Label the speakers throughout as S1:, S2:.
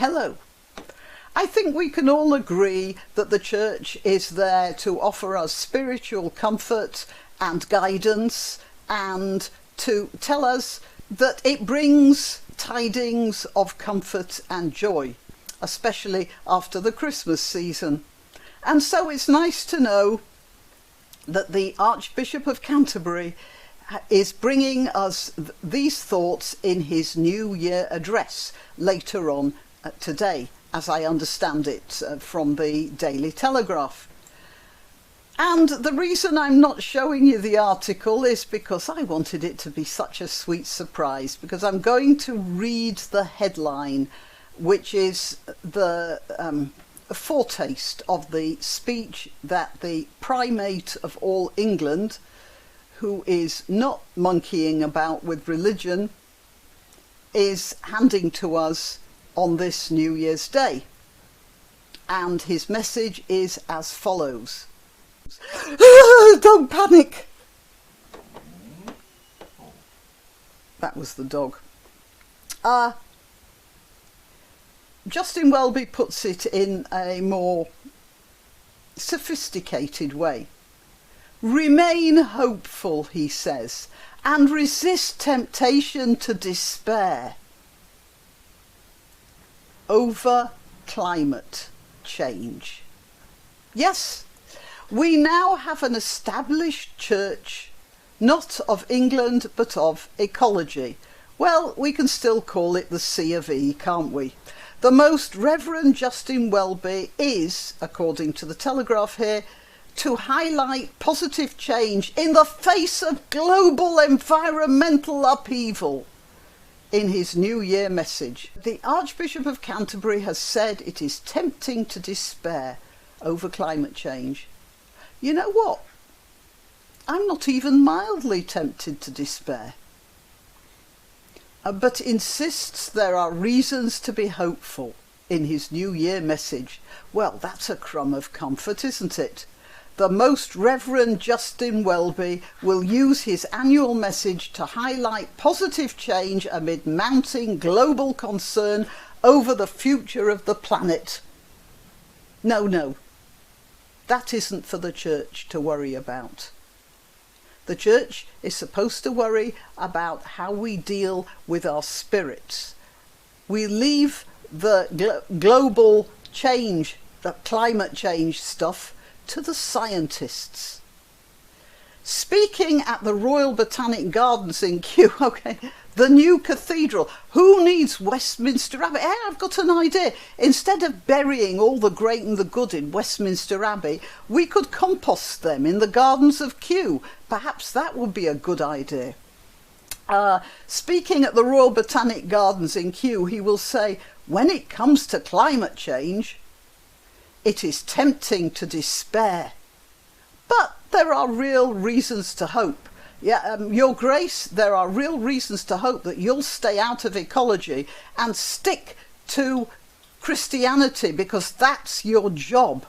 S1: Hello. I think we can all agree that the church is there to offer us spiritual comfort and guidance, and to tell us that it brings tidings of comfort and joy, especially after the Christmas season. And so it's nice to know that the Archbishop of Canterbury is bringing us these thoughts in his New Year address later on today, as I understand it from the Daily Telegraph. And the reason I'm not showing you the article is because I wanted it to be such a sweet surprise, because I'm going to read the headline, which is the foretaste of the speech that the Primate of all England, who is not monkeying about with religion, is handing to us on this New Year's Day. And his message is as follows. Don't panic! That was the dog. Justin Welby puts it in a more sophisticated way. Remain hopeful, he says, and resist temptation to despair over climate change. Yes, we now have an established church, not of England but of ecology. Well, we can still call it the C of E, can't we? The Most Reverend Justin Welby is, according to the Telegraph here, to highlight positive change in the face of global environmental upheaval in his New Year message. The Archbishop of Canterbury has said it is tempting to despair over climate change. You know what? I'm not even mildly tempted to despair, but insists there are reasons to be hopeful in his New Year message. Well, that's a crumb of comfort, isn't it? The Most Reverend Justin Welby will use his annual message to highlight positive change amid mounting global concern over the future of the planet. No, that isn't for the church to worry about. The church is supposed to worry about how we deal with our spirits. We leave the global change, the climate change stuff, to the scientists. Speaking at the Royal Botanic Gardens in Kew, the new cathedral. Who needs Westminster Abbey? Hey, I've got an idea. Instead of burying all the great and the good in Westminster Abbey, we could compost them in the gardens of Kew. Perhaps that would be a good idea. Speaking at the Royal Botanic Gardens in Kew, he will say, when it comes to climate change, it is tempting to despair, but there are real reasons to hope. Your Grace, there are real reasons to hope that you'll stay out of ecology and stick to Christianity, because that's your job.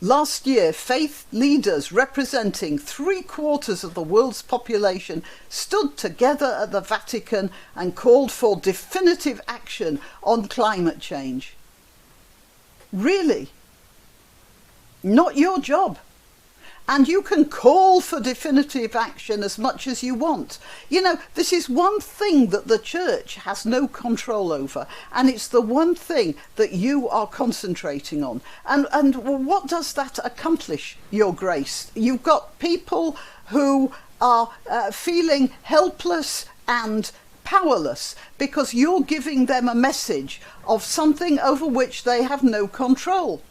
S1: Last year, faith leaders representing 3/4 of the world's population stood together at the Vatican and called for definitive action on climate change. Really? Not your job. And you can call for definitive action as much as you want. You know, this is one thing that the church has no control over, and it's the one thing that you are concentrating on. And what does that accomplish, Your Grace? You've got people who are feeling helpless and powerless because you're giving them a message of something over which they have no control.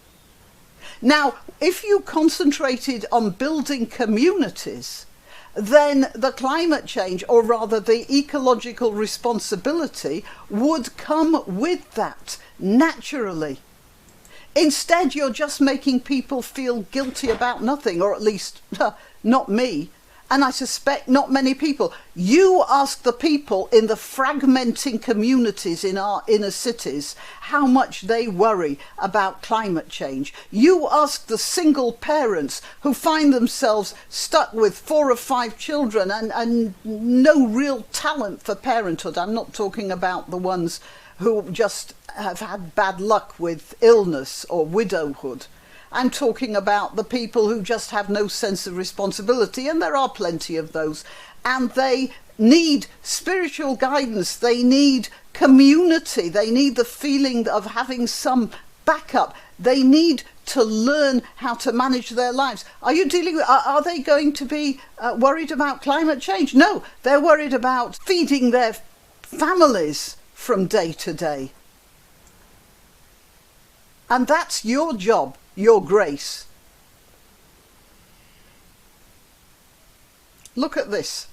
S1: Now, if you concentrated on building communities, then the climate change, or rather the ecological responsibility, would come with that naturally. Instead, you're just making people feel guilty about nothing, or at least not me. And I suspect not many people. You ask the people in the fragmenting communities in our inner cities how much they worry about climate change. You ask the single parents who find themselves stuck with 4 or 5 children and no real talent for parenthood. I'm not talking about the ones who just have had bad luck with illness or widowhood. I'm talking about the people who just have no sense of responsibility, and there are plenty of those, and they need spiritual guidance, they need community, they need the feeling of having some backup, they need to learn how to manage their lives. Are you dealing with, are they going to be worried about climate change? No, they're worried about feeding their families from day to day. And that's your job, your grace. Look at this.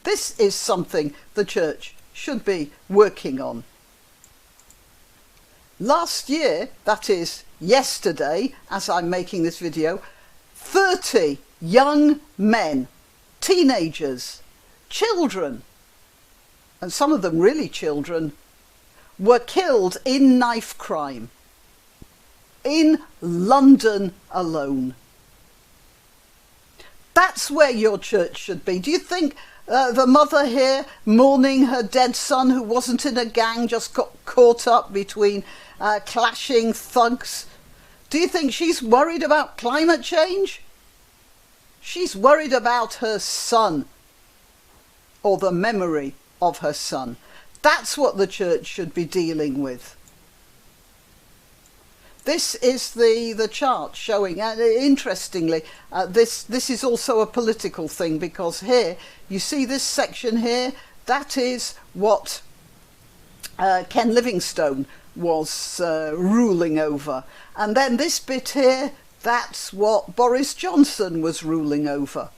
S1: This is something the church should be working on. Last year, that is yesterday, as I'm making this video, 30 young men, teenagers, children, and some of them really children, were killed in knife crime in London alone. That's where your church should be. Do you think the mother here mourning her dead son who wasn't in a gang, just got caught up between clashing thugs, do you think she's worried about climate change? She's worried about her son, or the memory of her son. That's what the church should be dealing with. This is the chart showing, and interestingly, this is also a political thing, because here, you see this section here, that is what Ken Livingstone was ruling over. And then this bit here, that's what Boris Johnson was ruling over.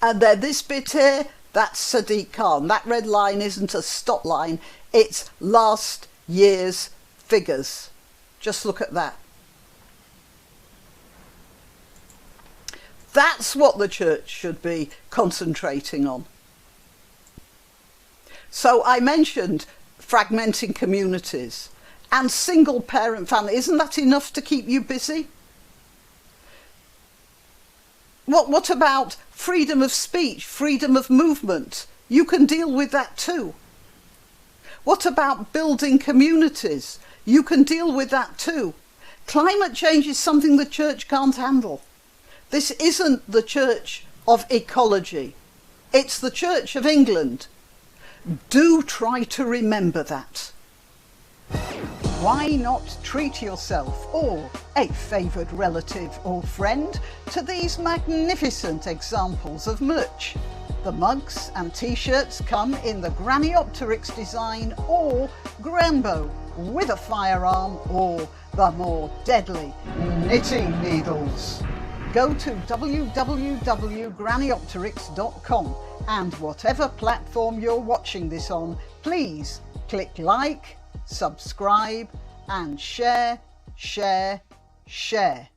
S1: And then this bit here, that's Sadiq Khan. That red line isn't a stop line, it's last year's figures. Just look at that. That's what the church should be concentrating on. So I mentioned fragmenting communities and single parent family. Isn't that enough to keep you busy? What about freedom of speech, freedom of movement? You can deal with that too. What about building communities? You can deal with that too. Climate change is something the church can't handle. This isn't the Church of Ecology. It's the Church of England. Do try to remember that. Why not treat yourself or a favoured relative or friend to these magnificent examples of merch? The mugs and t-shirts come in the Graniopteryx design or Grambo with a firearm or the more deadly knitting needles. Go to www.graniopteryx.com and whatever platform you're watching this on, please click like, subscribe and share, share, share.